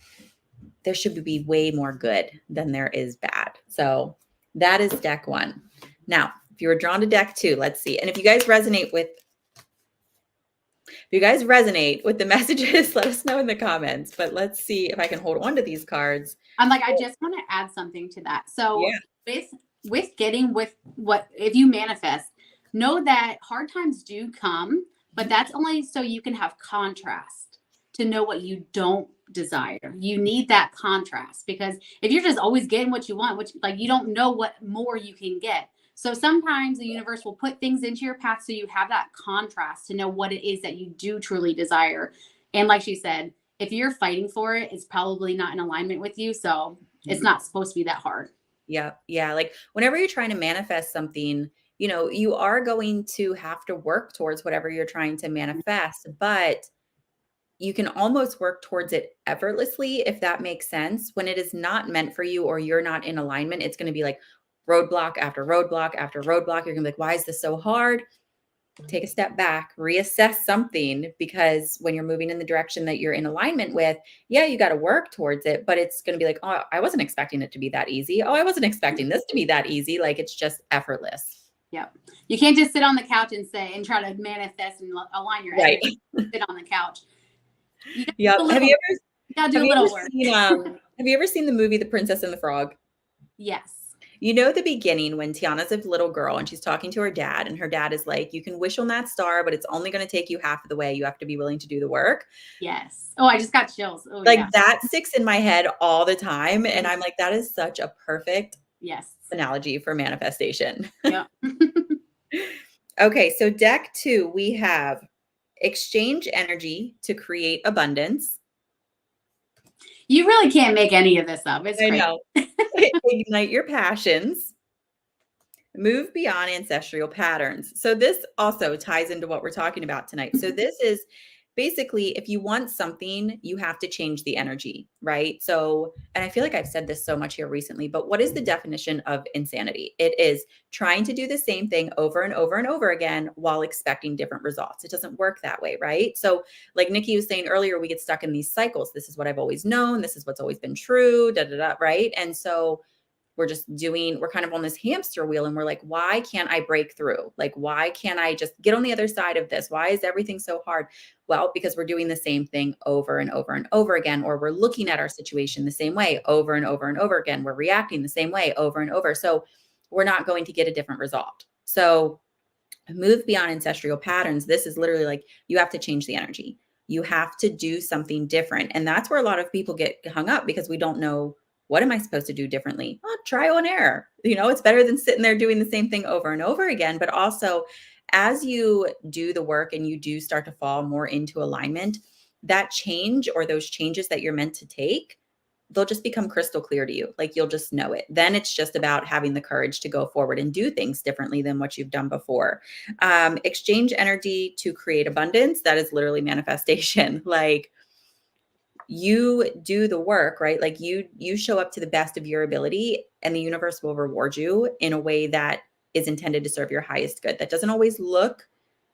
there should be way more good than there is bad. So that is deck 1. Now, if you were drawn to deck 2, let's see. And if you guys resonate with the messages, let us know in the comments. But let's see if I can hold on to these cards. I just want to add something to that. So yeah. if you manifest, know that hard times do come, but that's only so you can have contrast to know what you don't desire. You need that contrast, because if you're just always getting what you want, you don't know what more you can get. So sometimes the universe will put things into your path so you have that contrast to know what it is that you do truly desire. And like she said, if you're fighting for it, it's probably not in alignment with you. So it's not supposed to be that hard. Yeah. Yeah. Like, whenever you're trying to manifest something, you are going to have to work towards whatever you're trying to manifest, but you can almost work towards it effortlessly, if that makes sense. When it is not meant for you or you're not in alignment, it's going to be like roadblock after roadblock after roadblock. You're going to be like, why is this so hard? Take a step back, reassess something, because when you're moving in the direction that you're in alignment with, yeah, you got to work towards it, but it's going to be like, oh, I wasn't expecting it to be that easy. Oh, I wasn't expecting this to be that easy. Like, it's just effortless. Yep. You can't just sit on the couch and try to manifest and align your energy. Sit on the couch. Yeah. Have you ever seen the movie The Princess and the Frog? Yes. The beginning when Tiana's a little girl and she's talking to her dad, and her dad is like, you can wish on that star, but it's only going to take you half of the way. You have to be willing to do the work. Yes. Oh, I just got chills. Oh, that sticks in my head all the time. And I'm like, that is such a perfect analogy for manifestation. Yeah. Okay. So deck 2, we have exchange energy to create abundance. You really can't make any of this up. It's I crazy. know. Ignite your passions. Move beyond ancestral patterns. So this also ties into what we're talking about tonight. So this is basically, if you want something, you have to change the energy, right? So, and I feel like I've said this so much here recently, but what is the definition of insanity? It is trying to do the same thing over and over and over again while expecting different results. It doesn't work that way, right? So like Nikki was saying earlier, we get stuck in these cycles. This is what I've always known. This is what's always been true, da, da, da, right? And so we're kind of on this hamster wheel, and we're like, why can't I break through? Like, why can't I just get on the other side of this? Why is everything so hard? Well, because we're doing the same thing over and over and over again, or we're looking at our situation the same way over and over and over again. We're reacting the same way over and over. So we're not going to get a different result. So move beyond ancestral patterns. This is literally like, you have to change the energy. You have to do something different. And that's where a lot of people get hung up, because we don't know, what am I supposed to do differently? Well, trial and error. It's better than sitting there doing the same thing over and over again. But also, as you do the work and you do start to fall more into alignment, that change, or those changes that you're meant to take, they'll just become crystal clear to you. Like, you'll just know it. Then it's just about having the courage to go forward and do things differently than what you've done before. Exchange energy to create abundance. That is literally manifestation. Like, you do the work, right? Like you show up to the best of your ability, and the universe will reward you in a way that is intended to serve your highest good. That doesn't always look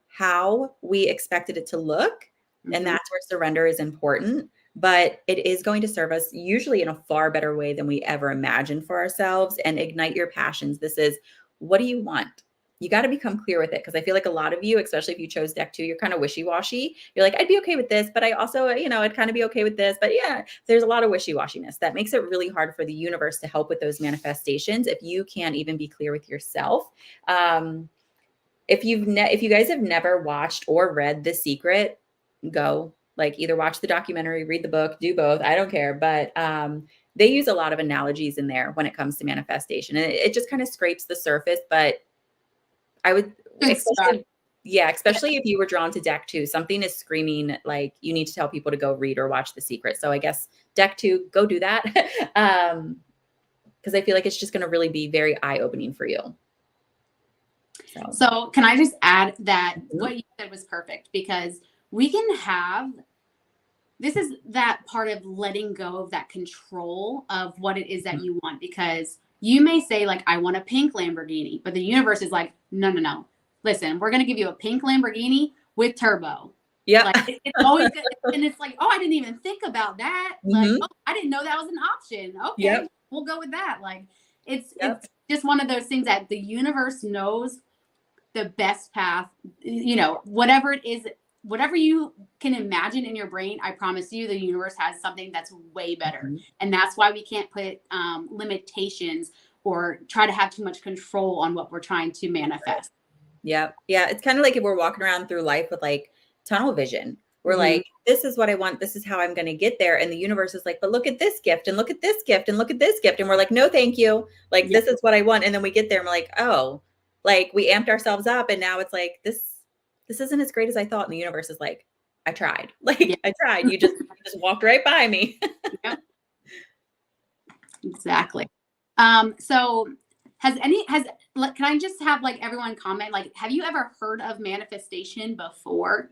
how we expected it to look. And that's where surrender is important, but it is going to serve us usually in a far better way than we ever imagined for ourselves. And ignite your passions. This is, what do you want? You got to become clear with it. Because I feel like a lot of you, especially if you chose deck 2, you're kind of wishy-washy. You're like, I'd be okay with this, but I also, I'd kind of be okay with this. But yeah, there's a lot of wishy-washiness that makes it really hard for the universe to help with those manifestations if you can't even be clear with yourself. If you guys have never watched or read The Secret, go, like, either watch the documentary, read the book, do both. I don't care. But they use a lot of analogies in there when it comes to manifestation. And it just kind of scrapes the surface. But I would, especially if you were drawn to deck 2, something is screaming like you need to tell people to go read or watch The Secret. So I guess deck 2, go do that. Because I feel like it's just going to really be very eye-opening for you. So can I just add that what you said was perfect, because we can have, this is that part of letting go of that control of what it is that you want, because you may say, like, I want a pink Lamborghini, but the universe is like, no. Listen, we're going to give you a pink Lamborghini with turbo. Yeah. Like, it's always good. And it's like, oh, I didn't even think about that. Like, oh, I didn't know that was an option. Okay, we'll go with that. Like, it's just one of those things that the universe knows the best path, whatever it is, whatever you can imagine in your brain, I promise you the universe has something that's way better. And that's why we can't put limitations or try to have too much control on what we're trying to manifest. Yeah. It's kind of like if we're walking around through life with like tunnel vision. We're like, this is what I want. This is how I'm going to get there. And the universe is like, but look at this gift and look at this gift and look at this gift. And we're like, no, thank you. Like, this is what I want. And then we get there and we're like, oh, like, we amped ourselves up. And now it's like, this isn't as great as I thought. And the universe is like, I tried. Like, I tried. You just walked right by me. Exactly. So can I just have, like, everyone comment, like, have you ever heard of manifestation before?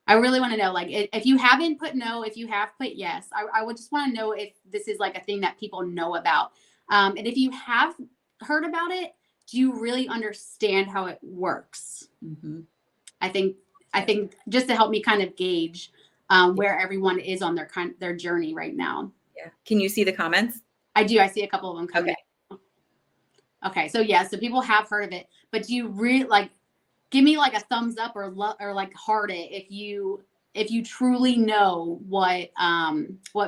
I really want to know, like, if you haven't put no, if you have put yes, I would just want to know if this is like a thing that people know about. And if you have heard about it, do you really understand how it works? I think just to help me kind of gauge where everyone is on their journey right now. Yeah. Can you see the comments? I do. I see a couple of them coming. Okay. So so people have heard of it, but do you really, like, give me like a thumbs up or like heart it if you truly know what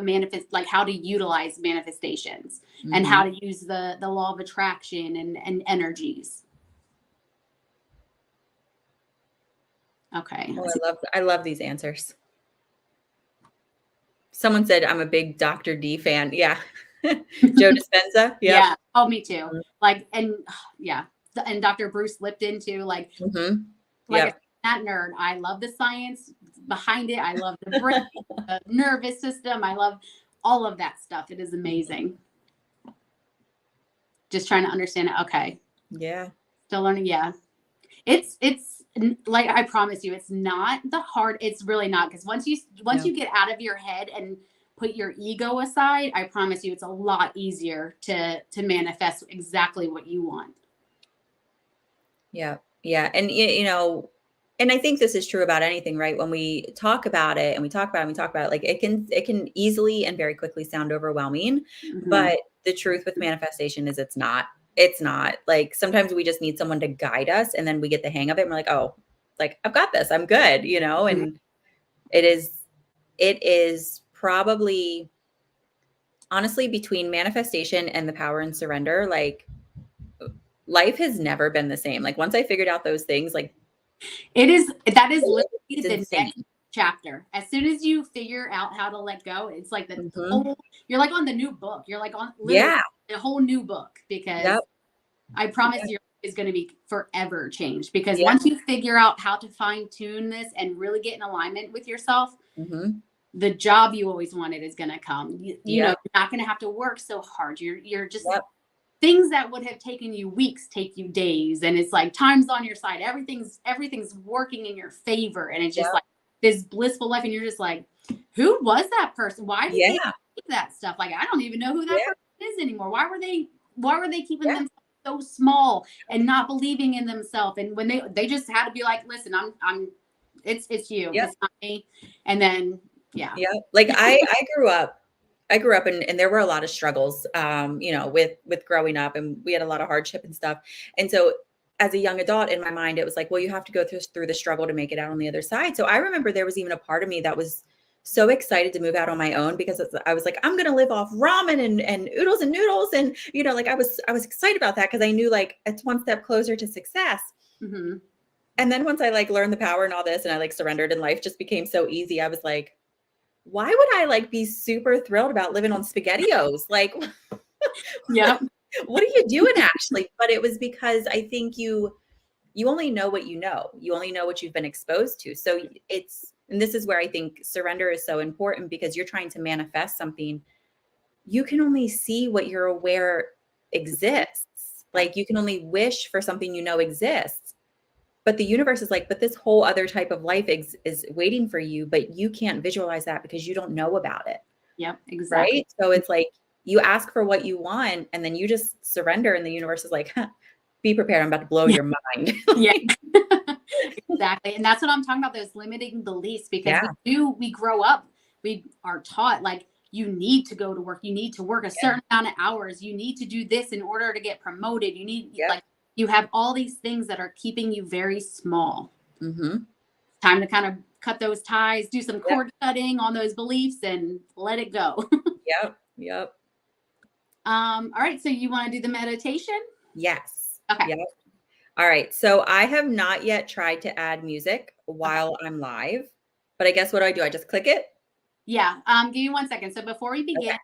manifest, like, how to utilize manifestations and how to use the law of attraction and energies. Okay. Oh, I love these answers. Someone said I'm a big Dr. D fan. Yeah. Joe Dispenza. Yeah. Oh, me too. Like, and Dr. Bruce Lipton too. Like, that nerd. I love the science behind it. I love the brain, the nervous system. I love all of that stuff. It is amazing. Just trying to understand it. Okay. Yeah. Still learning. Yeah. It's like, I promise you, it's not the hard. It's really not. Because once you get out of your head and put your ego aside, I promise you, it's a lot easier to manifest exactly what you want. Yeah. Yeah. And, you know, and I think this is true about anything, right? When we talk about it and we talk about it and we talk about it, like it can easily and very quickly sound overwhelming. Mm-hmm. But the truth with manifestation is it's not. It's not. Like sometimes we just need someone to guide us and then we get the hang of it and we're like, oh, like I've got this. I'm good, you know? And it is probably honestly between manifestation and the power and surrender, like life has never been the same. Like once I figured out those things, like That is literally it's the insane. next chapter. As soon as you figure out how to let go, it's like Mhm. you're like on the new book. You're like on literally Yeah. a whole new book, because Yep. I promise Yep. your life is going to be forever changed, because Yep. once you figure out how to fine tune this and really get in alignment with yourself, Mhm. the job you always wanted is going to come. You know, Yep. you're not going to have to work so hard. You're just Yep. things that would have taken you weeks take you days, and it's like time's on your side. Everything's working in your favor, and it's just Yep. like this blissful life, and you're just like, who was that person? Why did they Yeah. do that stuff? Like, I don't even know who that Yeah. person is anymore. Why were they keeping Yeah. themselves so small and not believing in themselves? And when they just had to be like, listen, it's you, Yep. it's not me. And then yeah. Yep. Like I grew up and there were a lot of struggles, you know, with growing up and we had a lot of hardship and stuff. And so as a young adult in my mind, it was like, well, you have to go through the struggle to make it out on the other side. So I remember there was even a part of me that was so excited to move out on my own because I was like, I'm going to live off ramen and oodles and noodles. And, you know, like I was excited about that because I knew like it's one step closer to success. Mm-hmm. And then once I like learned the power and all this and I like surrendered and life just became so easy, I was like, why would I like be super thrilled about living on SpaghettiOs? Like, Yep. what are you doing, Ashley? But it was because I think you only know what you know. You only know what you've been exposed to. So and this is where I think surrender is so important because you're trying to manifest something. You can only see what you're aware exists. Like you can only wish for something you know exists. But the universe is like, but this whole other type of life is waiting for you, but you can't visualize that because you don't know about it. Yep. Exactly. Right? So it's like you ask for what you want and then you just surrender and the universe is like, huh, be prepared. I'm about to blow your mind. Yeah. Exactly. And that's what I'm talking about, those limiting beliefs, because Yeah. we grow up, we are taught like, you need to go to work, you need to work a Yeah. certain amount of hours, you need to do this in order to get promoted, you need Yep. like, you have all these things that are keeping you very small. Mm-hmm. Time to kind of cut those ties, do some Yep. cord cutting on those beliefs and let it go. Yep. Yep. All right, so you want to do the meditation? Yes. Okay. Yep. All right. So I have not yet tried to add music Okay. while I'm live, but I guess what do? I just click it? Yeah. Give me 1 second. So before we begin,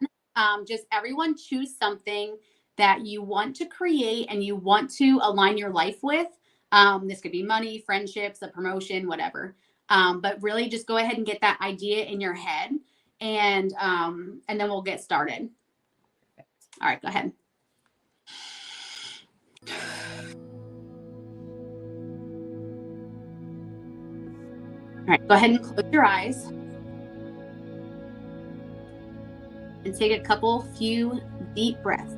just everyone choose something that you want to create and you want to align your life with. This could be money, friendships, a promotion, whatever. But really just go ahead and get that idea in your head, and then we'll get started. All right, go ahead. All right, go ahead and close your eyes and take a few deep breaths.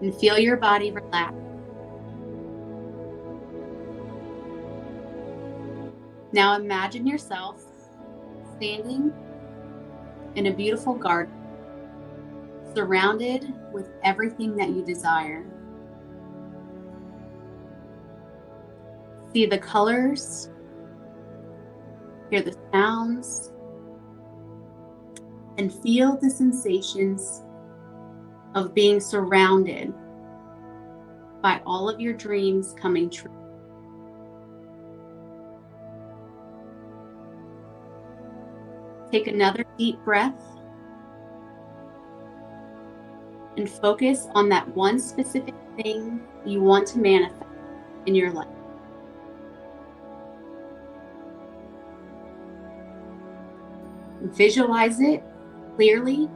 And feel your body relax. Now imagine yourself standing in a beautiful garden, surrounded with everything that you desire. See the colors, hear the sounds, and feel the sensations of being surrounded by all of your dreams coming true. Take another deep breath. and focus on that one specific thing you want to manifest in your life. Visualize it clearly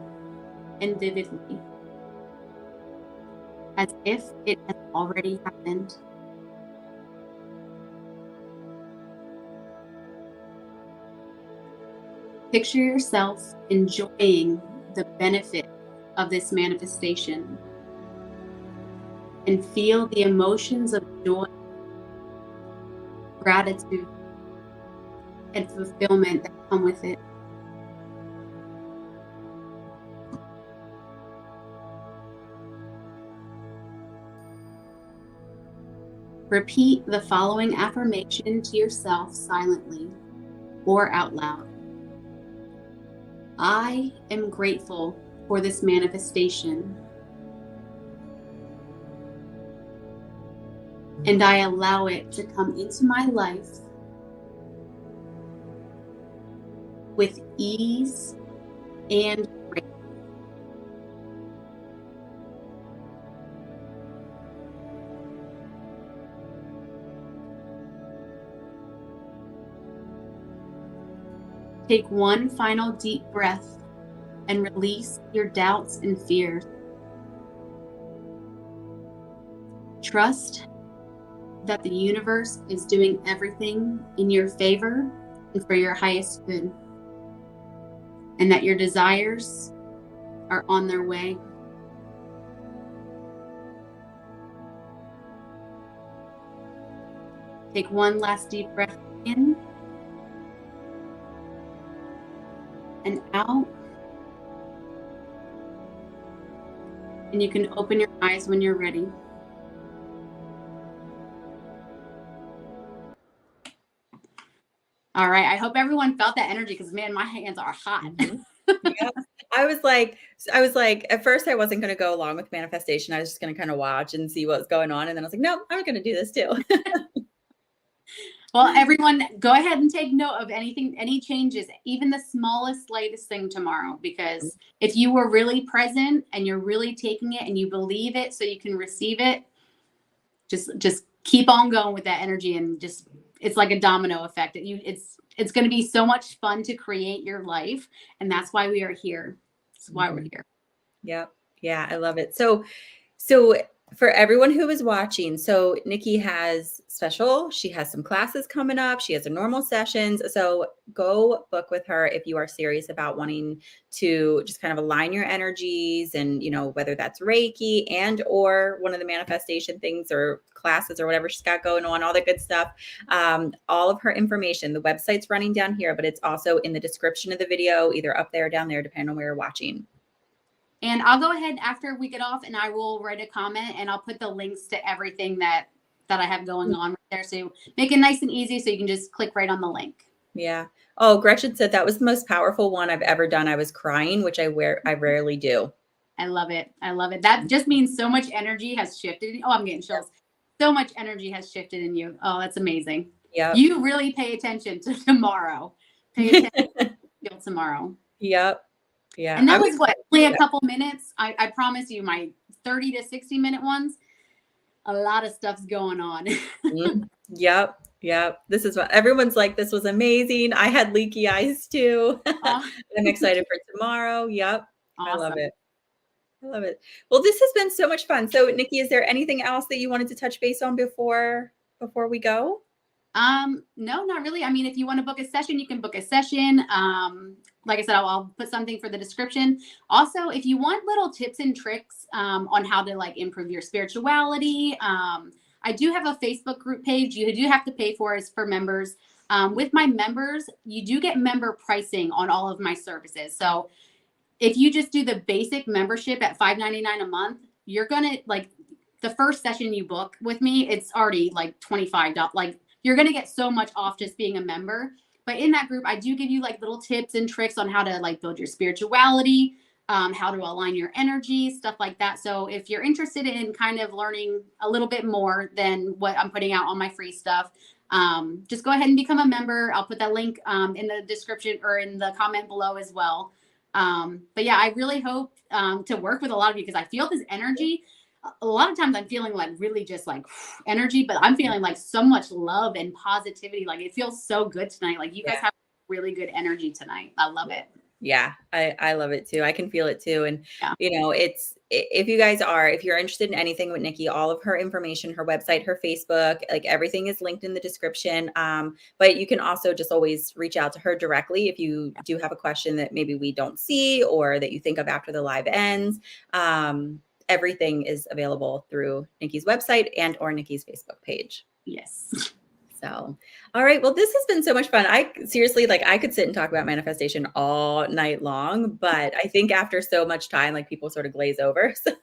and vividly, as if it has already happened. Picture yourself enjoying the benefit of this manifestation and feel the emotions of joy, gratitude, and fulfillment that come with it. Repeat the following affirmation to yourself silently or out loud. I am grateful for this manifestation, and I allow it to come into my life with ease and grace. Take one final deep breath and release your doubts and fears. Trust that the universe is doing everything in your favor and for your highest good, and that your desires are on their way. Take one last deep breath in and out. And you can open your eyes when you're ready. All right. I hope everyone felt that energy because, man, my hands are hot. Mm-hmm. Yeah. I was like, at first I wasn't going to go along with manifestation. I was just going to kind of watch and see what's going on. And then I was like, no, I'm going to do this too. Well, everyone, go ahead and take note of anything, any changes, even the smallest, slightest thing tomorrow, because if you were really present and you're really taking it and you believe it so you can receive it, just keep on going with that energy, and just, it's like a domino effect. It's going to be so much fun to create your life. And that's why we are here. That's why we're here. Yep. Yeah, I love it. So for everyone who is watching, so Nikki has she has some classes coming up. She has her normal sessions. So go book with her if you are serious about wanting to just kind of align your energies, and, you know, whether that's Reiki and or one of the manifestation things or classes or whatever she's got going on, all the good stuff. All of her information, the website's running down here, but it's also in the description of the video, either up there or down there, depending on where you're watching. And I'll go ahead after we get off and I will write a comment and I'll put the links to everything that I have going on right there. So make it nice and easy so you can just click right on the link. Yeah. Oh, Gretchen said that was the most powerful one I've ever done. I was crying, which I rarely do. I love it. I love it. That just means so much energy has shifted. Oh, I'm getting chills. So much energy has shifted in you. Oh, that's amazing. Yeah. You really pay attention to tomorrow. Pay attention to tomorrow. Yep. Yeah. And that was what, only a couple minutes. I promise you, my 30 to 60 minute ones, a lot of stuff's going on. Yep. Yep. This is what everyone's like. This was amazing. I had leaky eyes too. I'm excited for tomorrow. Yep. Awesome. I love it. I love it. Well, this has been so much fun. So, Nikki, is there anything else that you wanted to touch base on before we go? No, not really. I mean, if you want to book a session, you can book a session. Like I said, I'll put something for the description. Also, if you want little tips and tricks on how to like improve your spirituality, I do have a Facebook group page. You do have to pay for it for members. With my members, you do get member pricing on all of my services. So if you just do the basic membership at $5.99 a month, you're gonna, like, the first session you book with me, it's already like $25. Like, you're gonna get so much off just being a member. But in that group, I do give you like little tips and tricks on how to like build your spirituality, how to align your energy, stuff like that. So if you're interested in kind of learning a little bit more than what I'm putting out on my free stuff, just go ahead and become a member. I'll put that link in the description or in the comment below as well. But yeah, I really hope to work with a lot of you because I feel this energy. A lot of times I'm feeling like really just like energy, but I'm feeling like so much love and positivity. Like it feels so good tonight. Like you guys have really good energy tonight. I love it. Yeah, I love it too. I can feel it too. And, Yeah. if you guys are, if you're interested in anything with Nikki, all of her information, her website, her Facebook, like everything is linked in the description. But you can also just always reach out to her directly if you do have a question that maybe we don't see or that you think of after the live ends. Everything is available through Nikki's website and or Nikki's Facebook page. Yes. So, all right. Well, this has been so much fun. I seriously, like, I could sit and talk about manifestation all night long, but I think after so much time, like people sort of glaze over. So,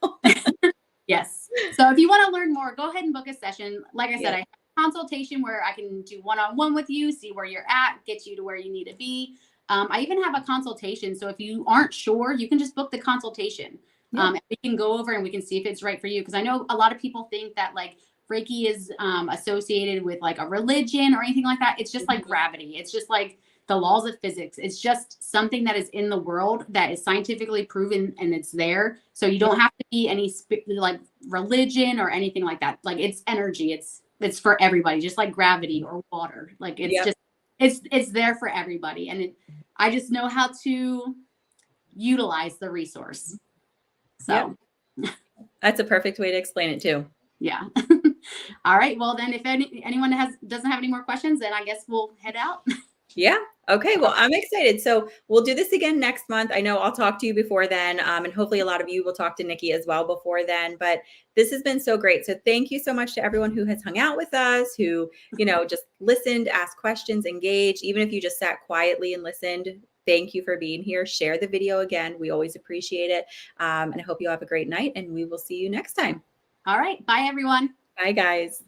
Yes. So if you want to learn more, go ahead and book a session. Like I said, I have a consultation where I can do one-on-one with you, see where you're at, get you to where you need to be. I even have a consultation. So if you aren't sure, you can just book the consultation. And we can go over and we can see if it's right for you. Because I know a lot of people think that like Reiki is associated with like a religion or anything like that. It's just like gravity. It's just like the laws of physics. It's just something that is in the world that is scientifically proven and it's there. So you don't have to be any like religion or anything like that. Like it's energy. It's for everybody, just like gravity or water. Like it's just it's there for everybody. And I just know how to utilize the resource. So that's a perfect way to explain it too. Yeah. All right. Well, then if anyone doesn't have any more questions, then I guess we'll head out. Yeah. Okay. Well, I'm excited. So we'll do this again next month. I know I'll talk to you before then. And hopefully a lot of you will talk to Nikki as well before then. But this has been so great. So thank you so much to everyone who has hung out with us, who, just listened, asked questions, engaged, even if you just sat quietly and listened. Thank you for being here. Share the video again. We always appreciate it. And I hope you have a great night and we will see you next time. All right. Bye, everyone. Bye, guys.